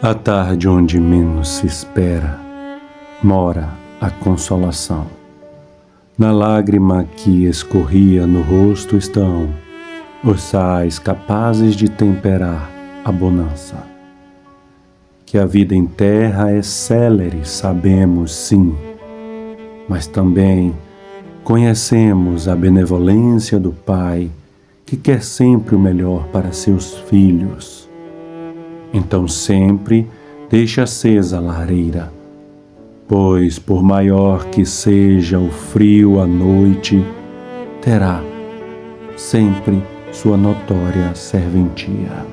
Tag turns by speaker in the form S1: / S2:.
S1: À tarde onde menos se espera, mora a consolação. Na lágrima que escorria no rosto estão os sais capazes de temperar a bonança. Que a vida em terra é célere, sabemos sim, mas também conhecemos a benevolência do Pai, que quer sempre o melhor para seus filhos. Então sempre deixe acesa a lareira, pois por maior que seja o frio à noite, terá sempre sua notória serventia.